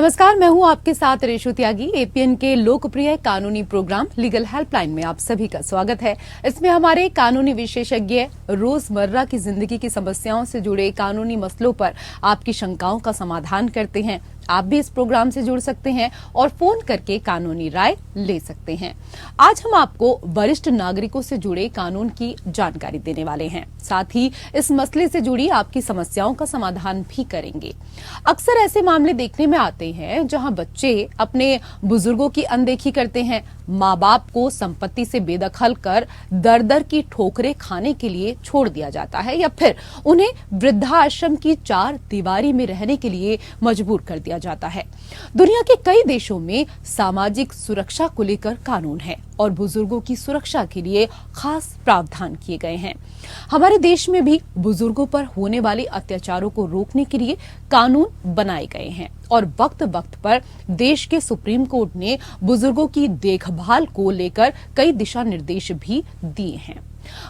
नमस्कार, मैं हूं आपके साथ रेशु त्यागी। एपीएन के लोकप्रिय कानूनी प्रोग्राम लीगल हेल्पलाइन में आप सभी का स्वागत है। इसमें हमारे कानूनी विशेषज्ञ रोजमर्रा की जिंदगी की समस्याओं से जुड़े कानूनी मसलों पर आपकी शंकाओं का समाधान करते हैं। आप भी इस प्रोग्राम से जुड़ सकते हैं और फोन करके कानूनी राय ले सकते हैं। आज हम आपको वरिष्ठ नागरिकों से जुड़े कानून की जानकारी देने वाले हैं। साथ ही इस मसले से जुड़ी आपकी समस्याओं का समाधान भी करेंगे। अक्सर ऐसे मामले देखने में आते हैं जहां बच्चे अपने बुजुर्गों की अनदेखी करते हैं, माँ बाप को संपत्ति से बेदखल कर दर दर की ठोकरें खाने के लिए छोड़ दिया जाता है या फिर उन्हें वृद्धाश्रम की चार दीवारी में रहने के लिए मजबूर कर दिया जाता है। दुनिया के कई देशों में सामाजिक सुरक्षा को लेकर कानून है और बुजुर्गों की सुरक्षा के लिए खास प्रावधान किए गए हैं। हमारे देश में भी बुजुर्गों पर होने वाले अत्याचारों को रोकने के लिए कानून बनाए गए हैं और वक्त वक्त पर देश के सुप्रीम कोर्ट ने बुजुर्गों की देखभाल को लेकर कई दिशा निर्देश भी दिए हैं।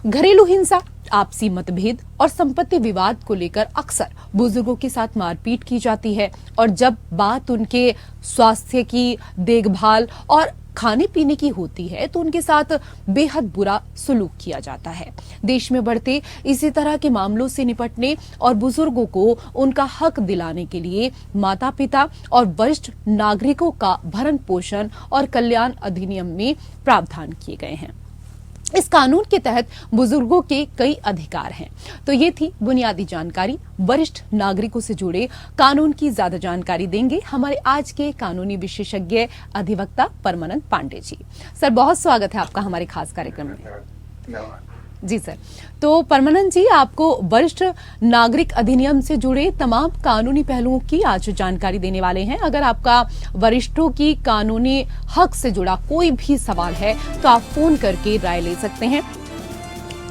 घरेलू हिंसा, आपसी मतभेद और संपत्ति विवाद को लेकर अक्सर बुजुर्गों के साथ मारपीट की जाती है और जब बात उनके स्वास्थ्य की देखभाल और खाने पीने की होती है तो उनके साथ बेहद बुरा सलूक किया जाता है। देश में बढ़ते इसी तरह के मामलों से निपटने और बुजुर्गों को उनका हक दिलाने के लिए माता पिता और वरिष्ठ नागरिकों का भरण पोषण और कल्याण अधिनियम में प्रावधान किए गए हैं। इस कानून के तहत बुजुर्गों के कई अधिकार हैं। तो ये थी बुनियादी जानकारी। वरिष्ठ नागरिकों से जुड़े कानून की ज्यादा जानकारी देंगे हमारे आज के कानूनी विशेषज्ञ अधिवक्ता परमानंद पांडे जी। सर, बहुत स्वागत है आपका हमारे खास कार्यक्रम में। जी सर, तो परमानंद जी, आपको वरिष्ठ नागरिक अधिनियम से जुड़े तमाम कानूनी पहलुओं की आज जानकारी देने वाले हैं। अगर आपका वरिष्ठों की कानूनी हक से जुड़ा कोई भी सवाल है तो आप फोन करके राय ले सकते हैं।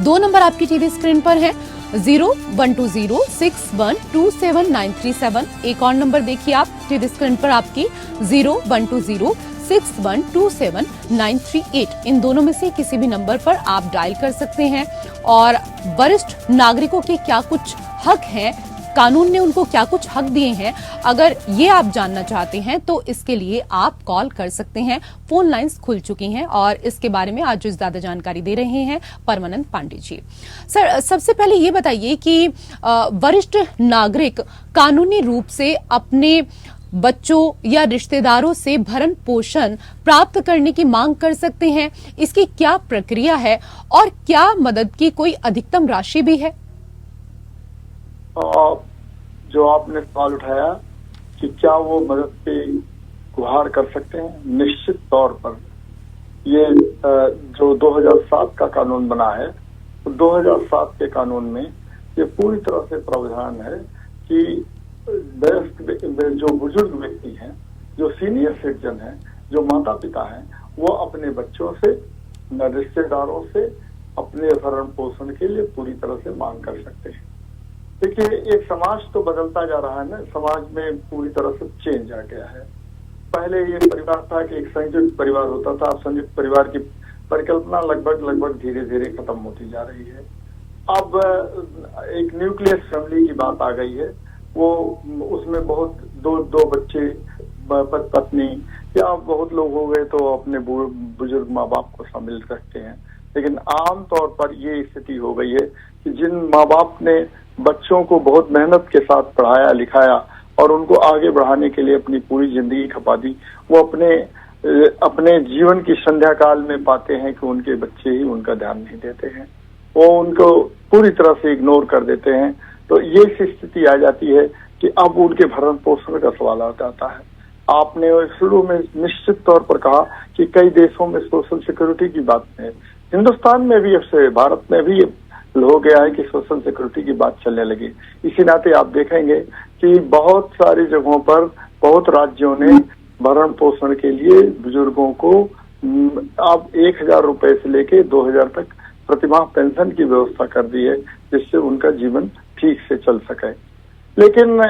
2 नंबर आपकी टीवी स्क्रीन पर है, 012061279337। एक और नंबर देखिए आप टीवी स्क्रीन पर आपकी 012061279338। इन दोनों में से किसी भी नंबर पर आप डायल कर सकते हैं और वरिष्ठ नागरिकों के क्या कुछ हक हैं, कानून ने उनको क्या कुछ हक दिए हैं, अगर ये आप जानना चाहते हैं तो इसके लिए आप कॉल कर सकते हैं। फोन लाइंस खुल चुकी हैं और इसके बारे में आज जो ज्यादा जानकारी दे रहे हैं परमानंद पांडे जी। सर, सबसे पहले ये बताइए कि वरिष्ठ नागरिक कानूनी रूप से अपने बच्चों या रिश्तेदारों से भरण पोषण प्राप्त करने की मांग कर सकते हैं। इसकी क्या प्रक्रिया है और क्या मदद की कोई अधिकतम राशि भी है? जो आपने सवाल उठाया कि क्या वो मदद की गुहार कर सकते हैं, निश्चित तौर पर ये जो 2007 का कानून बना है, तो 2007 के कानून में ये पूरी तरह से प्रावधान है कि जो बुजुर्ग व्यक्ति हैं, जो सीनियर सिटीजन हैं, जो माता पिता हैं, वो अपने बच्चों से, रिश्तेदारों से अपने भरण पोषण के लिए पूरी तरह से मांग कर सकते हैं। देखिए, एक समाज तो बदलता जा रहा है ना, समाज में पूरी तरह से चेंज आ गया है। पहले ये परिवार था कि एक संयुक्त परिवार होता था, अब संयुक्त परिवार की परिकल्पना लगभग धीरे धीरे खत्म होती जा रही है। अब एक न्यूक्लियर फैमिली की बात आ गई है, वो उसमें बहुत दो बच्चे, पत्नी या बहुत लोग हो गए तो अपने बुजुर्ग माँ बाप को शामिल रखते हैं। लेकिन आम तौर पर ये स्थिति हो गई है कि जिन माँ बाप ने बच्चों को बहुत मेहनत के साथ पढ़ाया लिखाया और उनको आगे बढ़ाने के लिए अपनी पूरी जिंदगी खपा दी, वो अपने जीवन की संध्या काल में पाते हैं कि उनके बच्चे ही उनका ध्यान नहीं देते हैं, वो उनको पूरी तरह से इग्नोर कर देते हैं। तो ये स्थिति आ जाती है कि अब उनके भरण पोषण का सवाल आ जाता है। आपने शुरू में निश्चित तौर पर कहा कि कई देशों में सोशल सिक्योरिटी की बात है, हिंदुस्तान में भी, भारत में भी हो गया है कि सोशल सिक्योरिटी की बात चलने लगी। इसी नाते आप देखेंगे कि बहुत सारी जगहों पर, बहुत राज्यों ने भरण पोषण के लिए बुजुर्गों को अब 1000 रुपए से लेके 2000 तक प्रतिमाह पेंशन की व्यवस्था कर दी है, जिससे उनका जीवन ठीक से चल सके। लेकिन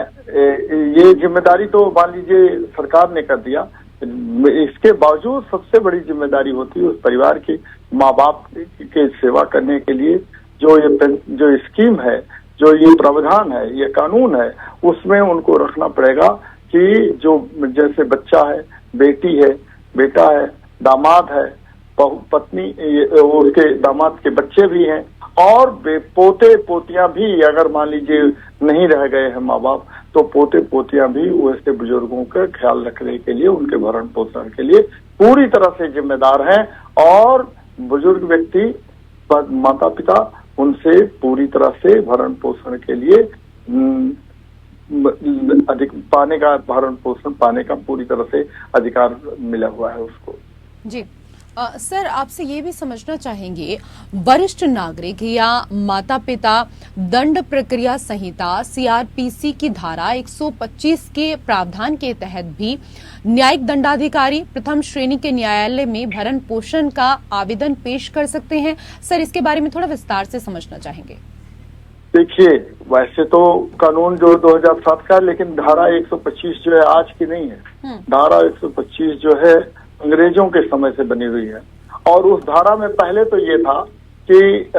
ये जिम्मेदारी तो मान लीजिए सरकार ने कर दिया, इसके बावजूद सबसे बड़ी जिम्मेदारी होती है उस परिवार की माँ बाप के सेवा करने के लिए। जो स्कीम है, जो ये प्रावधान है, ये कानून है, उसमें उनको रखना पड़ेगा कि जो जैसे बच्चा है, बेटी है, बेटा है, दामाद है, पत्नी, उसके दामाद के बच्चे भी हैं, और पोते पोतियां भी अगर मान लीजिए नहीं रह गए हैं माँ बाप, तो पोते पोतियां भी वैसे बुजुर्गों का ख्याल रखने के लिए, उनके भरण पोषण के लिए पूरी तरह से जिम्मेदार हैं। और बुजुर्ग व्यक्ति, माता पिता, उनसे पूरी तरह से भरण पोषण के लिए अधिक पाने का, भरण पोषण पाने का पूरी तरह से अधिकार मिला हुआ है उसको। जी सर, आपसे ये भी समझना चाहेंगे, वरिष्ठ नागरिक या माता पिता दंड प्रक्रिया संहिता सीआरपीसी की धारा 125 के प्रावधान के तहत भी न्यायिक दंडाधिकारी प्रथम श्रेणी के न्यायालय में भरण पोषण का आवेदन पेश कर सकते हैं। सर, इसके बारे में थोड़ा विस्तार से समझना चाहेंगे। देखिए, वैसे तो कानून जो 2007 का है, लेकिन धारा 125 जो है आज की नहीं है। धारा 125 जो है अंग्रेजों के समय से बनी हुई है, और उस धारा में पहले तो ये था कि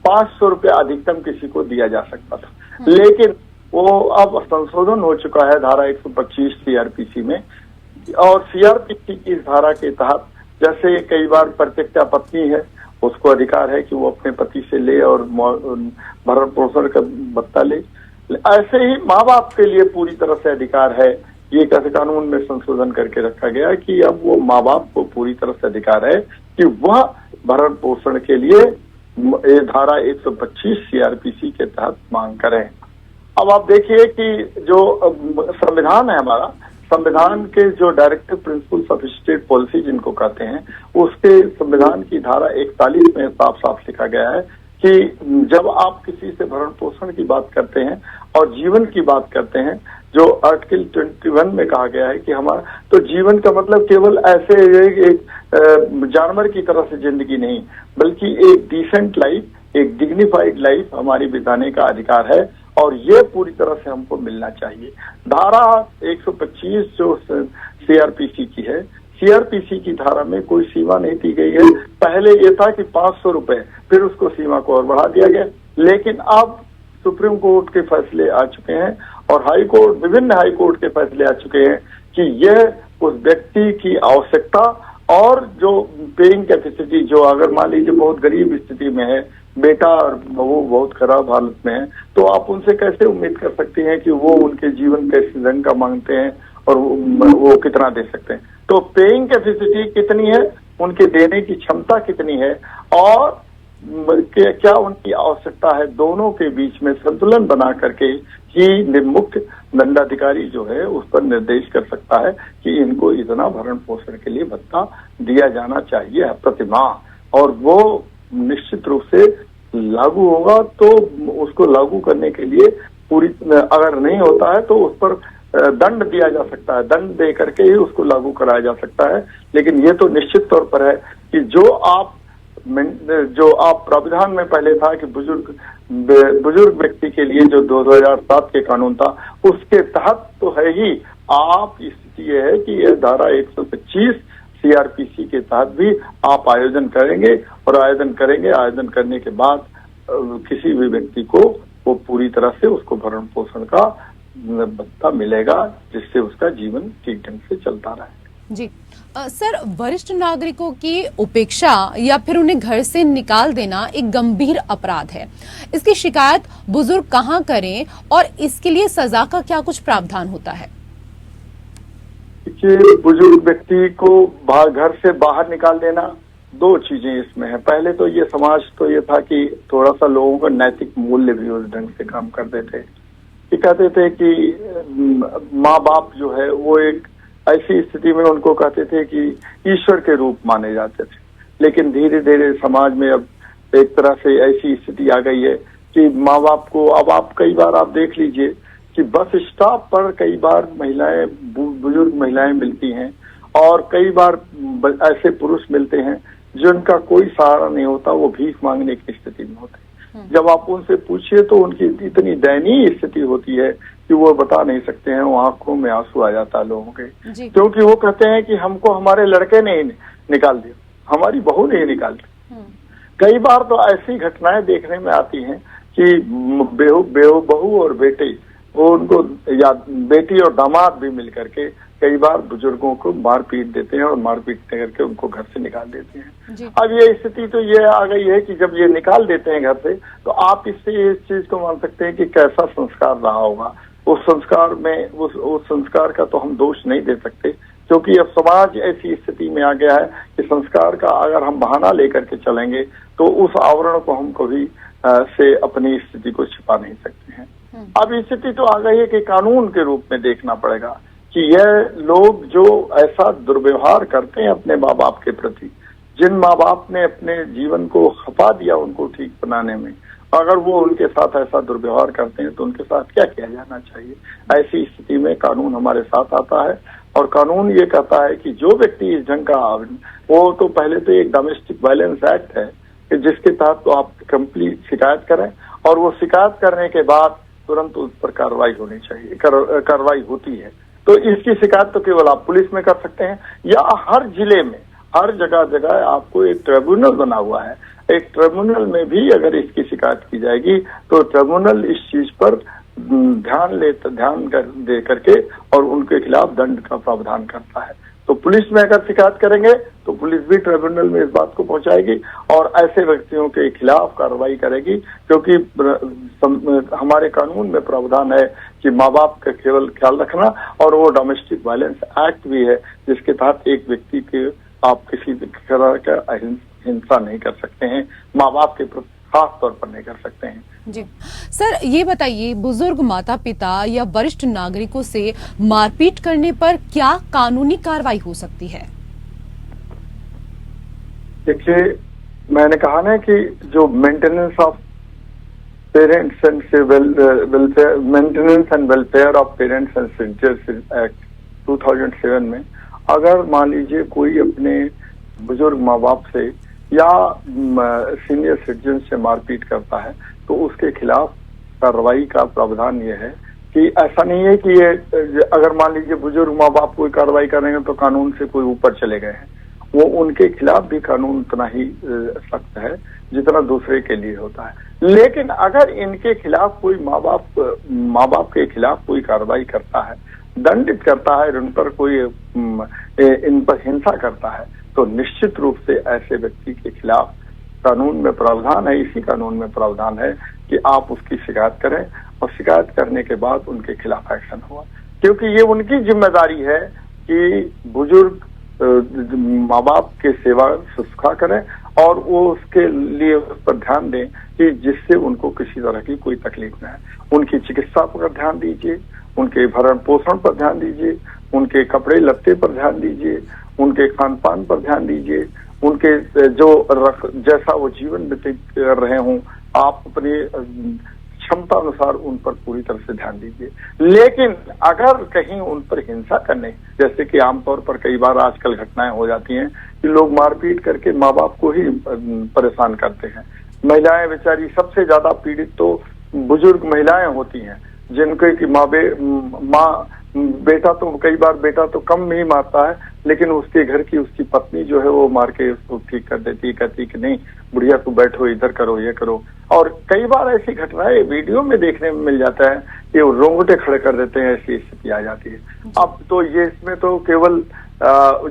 500 रुपये अधिकतम किसी को दिया जा सकता था, लेकिन वो अब संशोधन हो चुका है धारा 125 सीआरपीसी में। और सीआरपीसी की इस धारा के तहत जैसे कई बार परित्यक्ता पत्नी है, उसको अधिकार है कि वो अपने पति से ले और भरण पोषण का भत्ता ले। ऐसे ही माँ बाप के लिए पूरी तरह से अधिकार है। ये कैसे कानून में संशोधन करके रखा गया कि अब वो माँ बाप को पूरी तरह से अधिकार है कि वह भरण पोषण के लिए ये धारा 125 सीआरपीसी के तहत मांग करें। अब आप देखिए कि जो संविधान है हमारा, संविधान के जो directive principles of state policy जिनको कहते हैं, उसके संविधान की धारा 41 में साफ साफ लिखा गया है कि जब आप किसी से भरण पोषण की बात करते हैं और जीवन की बात करते हैं, जो आर्टिकल 21 में कहा गया है कि हमारा तो जीवन का मतलब केवल ऐसे एक जानवर की तरह से जिंदगी नहीं, बल्कि एक डिसेंट लाइफ, एक डिग्निफाइड लाइफ हमारी बिताने का अधिकार है, और ये पूरी तरह से हमको मिलना चाहिए। धारा 125 जो सीआरपीसी की है, सीआरपीसी की धारा में कोई सीमा नहीं दी गई है। पहले ये था कि 500 रुपए, फिर उसको सीमा को और बढ़ा दिया गया, लेकिन अब सुप्रीम कोर्ट के फैसले आ चुके हैं और हाई कोर्ट, विभिन्न हाई कोर्ट के फैसले आ चुके हैं कि यह उस व्यक्ति की आवश्यकता और जो पेइंग कैपेसिटी, जो अगर मान लीजिए बहुत गरीब स्थिति में है, बेटा और बहू बहुत खराब हालत में है, तो आप उनसे कैसे उम्मीद कर सकते हैं कि वो उनके जीवन कैसे ढंग का मांगते हैं और वो कितना दे सकते हैं। तो पेइंग कैपेसिटी कितनी है, उनके देने की क्षमता कितनी है, और क्या उनकी आवश्यकता है, दोनों के बीच में संतुलन बना करके ही मुख्य दंडाधिकारी जो है उस पर निर्देश कर सकता है कि इनको इतना भरण पोषण के लिए भत्ता दिया जाना चाहिए प्रतिमाह, और वो निश्चित रूप से लागू होगा। तो उसको लागू करने के लिए पूरी, अगर नहीं होता है तो उस पर दंड दिया जा सकता है, दंड दे करके ही उसको लागू कराया जा सकता है। लेकिन ये तो निश्चित तौर पर है कि जो आप प्राविधान में पहले था कि बुजुर्ग व्यक्ति के लिए जो 2007 के कानून था, उसके तहत तो है ही। आप स्थिति ये है कि यह धारा 125 सीआरपीसी के तहत भी आप आयोजन करेंगे, और आयोजन करने के बाद किसी भी व्यक्ति को वो पूरी तरह से उसको भरण पोषण का भत्ता मिलेगा, जिससे उसका जीवन ठीक ढंग से चलता रहे। जी सर, वरिष्ठ नागरिकों की उपेक्षा या फिर उन्हें घर से निकाल देना एक गंभीर अपराध है। इसकी शिकायत बुजुर्ग कहाँ करें और इसके लिए सजा का क्या कुछ प्रावधान होता है? कि बुजुर्ग व्यक्ति को घर से बाहर निकाल देना, दो चीजें इसमें है। पहले तो ये समाज तो ये था कि थोड़ा सा लोगों का नैतिक मूल्य भी उस ढंग से काम करते थे कि कहते थे कि माँ बाप जो है वो एक ऐसी स्थिति में उनको कहते थे कि ईश्वर के रूप माने जाते थे। लेकिन धीरे धीरे समाज में अब एक तरह से ऐसी स्थिति आ गई है कि माँ बाप को, अब आप कई बार आप देख लीजिए कि बस स्टॉप पर कई बार महिलाएं, बुजुर्ग महिलाएं मिलती हैं, और कई बार ऐसे पुरुष मिलते हैं जिनका कोई सहारा नहीं होता, वो भीख मांगने की स्थिति में होते हैं। जब आप उनसे पूछिए तो उनकी इतनी दयनीय स्थिति होती है कि वो बता नहीं सकते हैं, वो आंखों में आंसू आ जाता है लोगों के, क्योंकि वो कहते हैं कि हमको हमारे लड़के ने निकाल दिया, हमारी बहू ने निकाल दी। कई बार तो ऐसी घटनाएं देखने में आती हैं कि बहू और बेटे वो उनको या बेटी और दामाद भी मिल करके कई बार बुजुर्गों को मार पीट देते हैं और मार पीट करके उनको घर से निकाल देते हैं। अब ये स्थिति तो ये आ गई है कि जब ये निकाल देते हैं घर से, तो आप इससे इस चीज को मान सकते हैं कि कैसा संस्कार रहा होगा। उस संस्कार में उस संस्कार का तो हम दोष नहीं दे सकते, क्योंकि अब समाज ऐसी स्थिति में आ गया है कि संस्कार का अगर हम बहाना लेकर के चलेंगे तो उस आवरण को हम कभी से अपनी स्थिति को छिपा नहीं सकते हैं। अब स्थिति तो आ गई है कि कानून के रूप में देखना पड़ेगा कि यह लोग जो ऐसा दुर्व्यवहार करते हैं अपने माँ बाप के प्रति, जिन माँ बाप ने अपने जीवन को खपा दिया उनको ठीक बनाने में, अगर वो उनके साथ ऐसा दुर्व्यवहार करते हैं तो उनके साथ क्या किया जाना चाहिए। ऐसी स्थिति में कानून हमारे साथ आता है और कानून ये कहता है कि जो व्यक्ति इस ढंग का, वो तो पहले तो एक डोमेस्टिक वायलेंस एक्ट है कि जिसके तहत तो आप कंप्लीट शिकायत करें और वो शिकायत करने के बाद तुरंत उस पर कार्रवाई होनी चाहिए, कार्रवाई होती है। तो इसकी शिकायत तो केवल आप पुलिस में कर सकते हैं या हर जिले में, हर जगह जगह आपको एक ट्रिब्यूनल बना हुआ है। एक ट्रिब्यूनल में भी अगर इसकी शिकायत की जाएगी तो ट्रिब्यूनल इस चीज पर ध्यान दे करके और उनके खिलाफ दंड का प्रावधान करता है। तो पुलिस में अगर शिकायत करेंगे तो पुलिस भी ट्रिब्यूनल में इस बात को पहुंचाएगी और ऐसे व्यक्तियों के खिलाफ कार्रवाई करेगी, क्योंकि हमारे कानून में प्रावधान है कि माँ बाप का केवल ख्याल रखना, और वो डोमेस्टिक वायलेंस एक्ट भी है जिसके तहत एक व्यक्ति के आप किसी तरह का हिंसा नहीं कर सकते हैं, माँ बाप के प्रति खास तौर पर नहीं कर सकते हैं। जी सर, ये बताइए, बुजुर्ग माता पिता या वरिष्ठ नागरिकों से मारपीट करने पर क्या कानूनी कार्रवाई हो सकती है? देखिए, मैंने कहा ना कि जो maintenance of parents and welfare, maintenance and welfare of parents and citizens act 2007 में अगर मान लीजिए कोई अपने बुजुर्ग माँ बाप से या सीनियर सिटीजन से मारपीट करता है तो उसके खिलाफ कार्रवाई का प्रावधान ये है कि ऐसा नहीं है कि ये अगर मान लीजिए बुजुर्ग माँ बाप कोई कार्रवाई करेंगे तो कानून से कोई ऊपर चले गए हैं, वो उनके खिलाफ भी कानून उतना ही सख्त है जितना दूसरे के लिए होता है। लेकिन अगर इनके खिलाफ कोई माँ बाप के खिलाफ कोई कार्रवाई करता है, दंडित करता है, उन पर कोई इन पर हिंसा करता है, तो निश्चित रूप से ऐसे व्यक्ति के खिलाफ कानून में प्रावधान है, इसी कानून में प्रावधान है कि आप उसकी शिकायत करें और शिकायत करने के बाद उनके खिलाफ एक्शन हुआ, क्योंकि ये उनकी जिम्मेदारी है कि बुजुर्ग माँ बाप के सेवा शुश्रूषा करें और वो उसके लिए उस पर ध्यान दें कि जिससे उनको किसी तरह की कोई तकलीफ न है। उनकी चिकित्सा पर ध्यान दीजिए, उनके भरण पोषण पर ध्यान दीजिए, उनके कपड़े लत्ते पर ध्यान दीजिए, उनके खान पान पर ध्यान दीजिए, उनके जो जैसा वो जीवन व्यतीत कर रहे हों आप अपनी क्षमता अनुसार उन पर पूरी तरह से ध्यान दीजिए। लेकिन अगर कहीं उन पर हिंसा करने, जैसे कि आमतौर पर कई बार आजकल घटनाएं हो जाती हैं कि लोग मारपीट करके माँ बाप को ही परेशान करते हैं। महिलाएं बेचारी सबसे ज्यादा पीड़ित तो बुजुर्ग महिलाएं होती हैं, जिनके की माँ बेटा तो कई बार बेटा तो कम ही मारता है, लेकिन उसके घर की उसकी पत्नी जो है वो मार के उसको ठीक कर देती है, कहती कि नहीं बुढ़िया तू बैठो, इधर करो, ये करो। और कई बार ऐसी घटनाएं वीडियो में देखने में मिल जाता है कि वो रोंगटे खड़े कर देते हैं, ऐसी स्थिति आ जाती है। अब तो ये इसमें तो केवल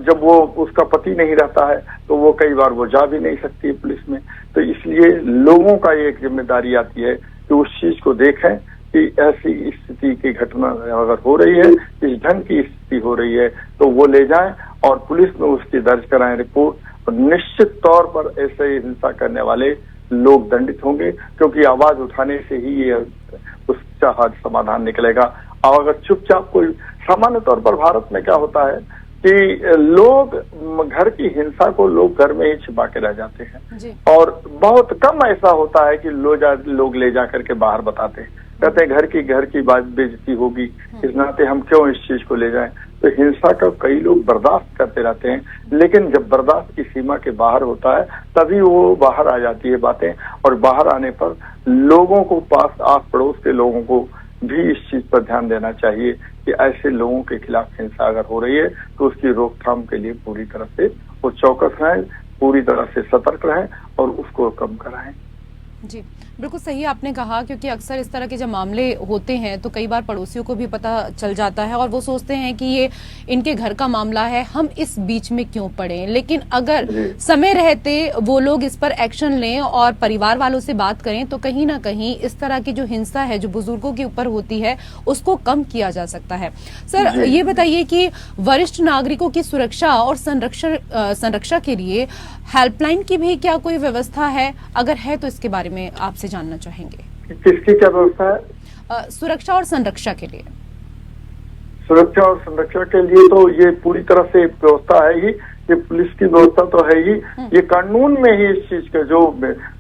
जब वो उसका पति नहीं रहता है तो वो कई बार वो जा भी नहीं सकती है पुलिस में, तो इसलिए लोगों का एक जिम्मेदारी आती है कि उस चीज को देखें कि ऐसी स्थिति की घटना अगर हो रही है, इस ढंग की स्थिति हो रही है तो वो ले जाएं और पुलिस में उसकी दर्ज कराएं रिपोर्ट, और निश्चित तौर पर ऐसे हिंसा करने वाले लोग दंडित होंगे, क्योंकि आवाज उठाने से ही ये उसका समाधान निकलेगा। और अगर चुपचाप कोई, सामान्य तौर पर भारत में क्या होता है कि लोग घर की हिंसा को लोग घर में ही छिपा के रह जाते हैं और बहुत कम ऐसा होता है कि लोग ले जा करके बाहर बताते हैं, कहते हैं घर की बात बेइज्जती होगी, इस नाते हम क्यों इस चीज को ले जाएं। तो हिंसा का कई लोग बर्दाश्त करते रहते हैं, लेकिन जब बर्दाश्त की सीमा के बाहर होता है तभी वो बाहर आ जाती है बातें, और बाहर आने पर लोगों को, पास आस पड़ोस के लोगों को भी इस चीज पर ध्यान देना चाहिए कि ऐसे लोगों के खिलाफ हिंसा अगर हो रही है तो उसकी रोकथाम के लिए पूरी तरह से वो चौकस रहें, पूरी तरह से सतर्क रहें और उसको कम कराएं। जी, बिल्कुल सही आपने कहा, क्योंकि अक्सर इस तरह के जब मामले होते हैं तो कई बार पड़ोसियों को भी पता चल जाता है और वो सोचते हैं कि ये इनके घर का मामला है, हम इस बीच में क्यों पड़े। लेकिन अगर समय रहते वो लोग इस पर एक्शन लें और परिवार वालों से बात करें तो कहीं ना कहीं इस तरह की जो हिंसा है जो बुजुर्गों के ऊपर होती है उसको कम किया जा सकता है। सर, ये बताइए कि वरिष्ठ नागरिकों की सुरक्षा और संरक्षा के लिए हेल्पलाइन की भी क्या कोई व्यवस्था है? अगर है तो इसके बारे में आपसे जानना चाहेंगे। किसकी क्या व्यवस्था है? सुरक्षा और संरक्षा के लिए। सुरक्षा और संरक्षा के लिए तो ये पूरी तरह से व्यवस्था है ही, ये पुलिस की व्यवस्था तो है ही, ये कानून में ही इस चीज का जो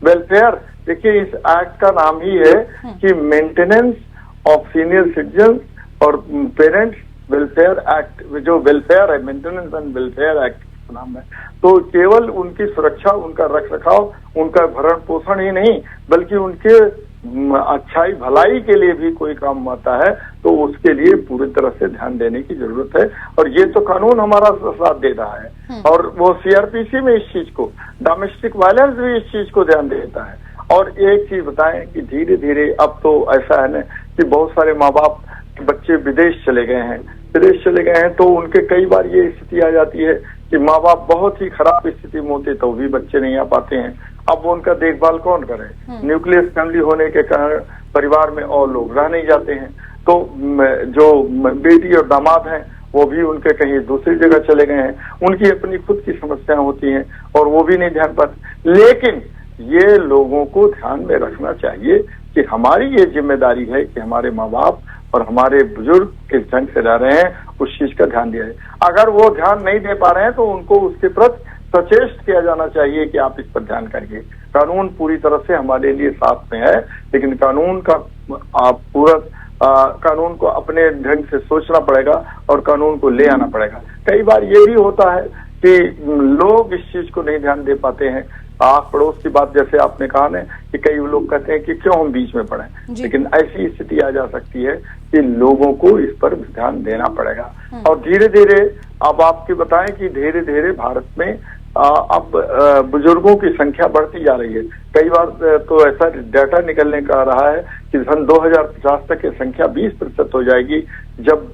वेलफेयर, देखिए इस एक्ट का नाम ही है कि मेंटेनेंस ऑफ सीनियर सिटीजन और पेरेंट्स वेलफेयर एक्ट, जो वेलफेयर है, मेंटेनेंस एंड वेलफेयर एक्ट नाम है। तो केवल उनकी सुरक्षा, उनका रख रखाव, उनका भरण पोषण ही नहीं बल्कि उनके अच्छाई भलाई के लिए भी कोई काम आता है तो उसके लिए पूरी तरह से ध्यान देने की जरूरत है। और ये तो कानून हमारा साथ दे रहा है और वो सीआरपीसी में इस चीज को, डोमेस्टिक वायलेंस भी इस चीज को ध्यान देता है। और एक चीज बताएं कि धीरे धीरे अब तो ऐसा है ना कि बहुत सारे माँ बाप बच्चे विदेश चले गए हैं तो उनके कई बार ये स्थिति आ जाती है कि माँ बाप बहुत ही खराब स्थिति में होते तो भी बच्चे नहीं आ पाते हैं। अब वो उनका देखभाल कौन करे? न्यूक्लियस फैमिली होने के कारण परिवार में और लोग रह नहीं जाते हैं, तो जो बेटी और दामाद हैं वो भी उनके कहीं दूसरी जगह चले गए हैं, उनकी अपनी खुद की समस्याएं होती हैं और वो भी नहीं ध्यान पाते। लेकिन ये लोगों को ध्यान में रखना चाहिए कि हमारी ये जिम्मेदारी है कि हमारे माँ बाप और हमारे बुजुर्ग किस ढंग से रह रहे हैं उस चीज का ध्यान दिया जाए। अगर वो ध्यान नहीं दे पा रहे हैं तो उनको उसके प्रति सचेष्ट किया जाना चाहिए कि आप इस पर ध्यान करिए। कानून पूरी तरह से हमारे लिए साथ में है, लेकिन कानून का कानून को अपने ढंग से सोचना पड़ेगा और कानून को ले आना पड़ेगा। कई बार ये भी होता है कि लोग इस चीज को नहीं ध्यान दे पाते हैं। आस पड़ोस की बात जैसे आपने कहा ना कि कई लोग कहते हैं कि क्यों हम बीच में पड़े, लेकिन ऐसी स्थिति आ जा सकती है कि लोगों को इस पर ध्यान देना पड़ेगा। और धीरे धीरे अब आपके बताएं कि धीरे धीरे भारत में अब बुजुर्गों की संख्या बढ़ती जा रही है। कई बार तो ऐसा डाटा निकलने का रहा है कि सन 2050 तक ये संख्या 20% हो जाएगी, जब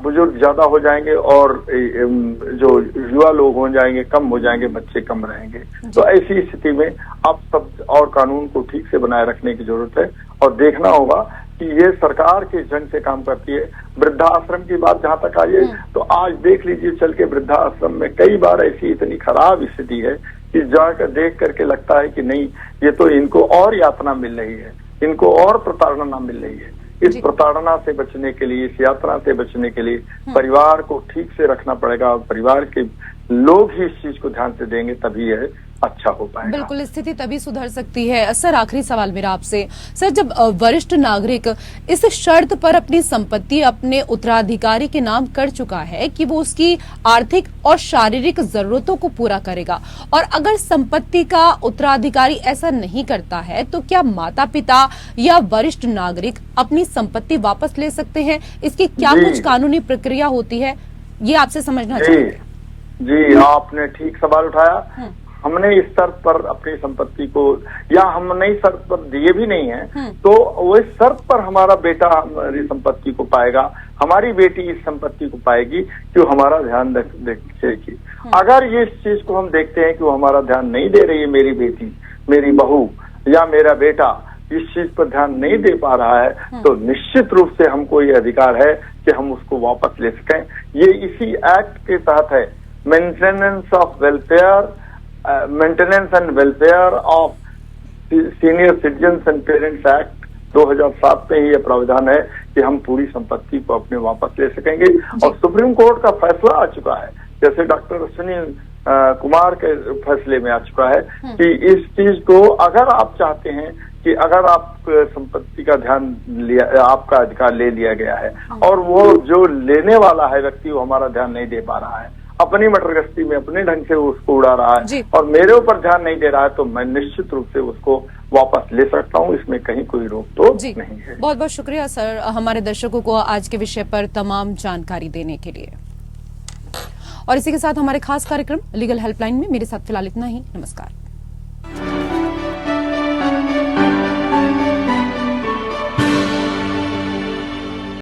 बुजुर्ग ज्यादा हो जाएंगे और जो युवा लोग हो जाएंगे कम हो जाएंगे, बच्चे कम रहेंगे। तो ऐसी स्थिति में अब सब और कानून को ठीक से बनाए रखने की जरूरत है और देखना होगा कि ये सरकार किस ढंग से काम करती है। वृद्धाश्रम की बात जहां तक आई है तो आज देख लीजिए चल के वृद्धाश्रम में कई बार ऐसी इतनी खराब स्थिति है कि जाकर देख करके लगता है कि नहीं, ये तो इनको और यातना मिल रही है, इनको और प्रताड़ना मिल रही है। इस प्रताड़ना से बचने के लिए, इस यात्रा से बचने के लिए परिवार को ठीक से रखना पड़ेगा और परिवार के लोग ही इस चीज को ध्यान से देंगे तभी यह अच्छा हो पाएगा। बिल्कुल, स्थिति तभी सुधर सकती है। सर, आखिरी सवाल मेरा आपसे, सर, जब वरिष्ठ नागरिक इस शर्त पर अपनी संपत्ति अपने उत्तराधिकारी के नाम कर चुका है कि वो उसकी आर्थिक और शारीरिक जरूरतों को पूरा करेगा, और अगर संपत्ति का उत्तराधिकारी ऐसा नहीं करता है तो क्या माता पिता या वरिष्ठ नागरिक अपनी संपत्ति वापस ले सकते हैं? इसकी क्या कुछ कानूनी प्रक्रिया होती है, ये आपसे समझना चाहिए। जी, आपने ठीक सवाल उठाया। हमने इस शर्त पर अपनी संपत्ति को, या हम नई शर्त पर दिए भी नहीं है, तो वो इस शर्त पर हमारा बेटा हमारी संपत्ति को पाएगा, हमारी बेटी इस संपत्ति को पाएगी कि वो हमारा ध्यान रखेगी। अगर ये इस चीज को हम देखते हैं कि वो हमारा ध्यान नहीं दे रही है, मेरी बेटी, मेरी बहू या मेरा बेटा इस चीज पर ध्यान नहीं दे पा रहा है, तो निश्चित रूप से हमको ये अधिकार है कि हम उसको वापस ले सकें। ये इसी एक्ट के तहत है, maintenance and welfare of senior citizens and parents act 2007 में ही यह प्रावधान है कि हम पूरी संपत्ति को अपने वापस ले सकेंगे। और सुप्रीम कोर्ट का फैसला आ चुका है, जैसे डॉक्टर अश्विनी कुमार के फैसले में आ चुका है कि इस चीज को अगर आप चाहते हैं कि अगर आप संपत्ति का ध्यान लिया, आपका अधिकार ले लिया गया है और वो जो लेने वाला है व्यक्ति वो हमारा ध्यान नहीं दे पा रहा है, अपनी मटरगश्ती में अपने ढंग से उसको उड़ा रहा है और मेरे ऊपर ध्यान नहीं दे रहा है, तो मैं निश्चित रूप से उसको वापस ले सकता हूं। इसमें कहीं कोई रोक तो नहीं है। बहुत बहुत शुक्रिया सर, हमारे दर्शकों को आज के विषय पर तमाम जानकारी देने के लिए। और इसी के साथ हमारे खास कार्यक्रम लीगल हेल्पलाइन में मेरे साथ फिलहाल इतना ही। नमस्कार।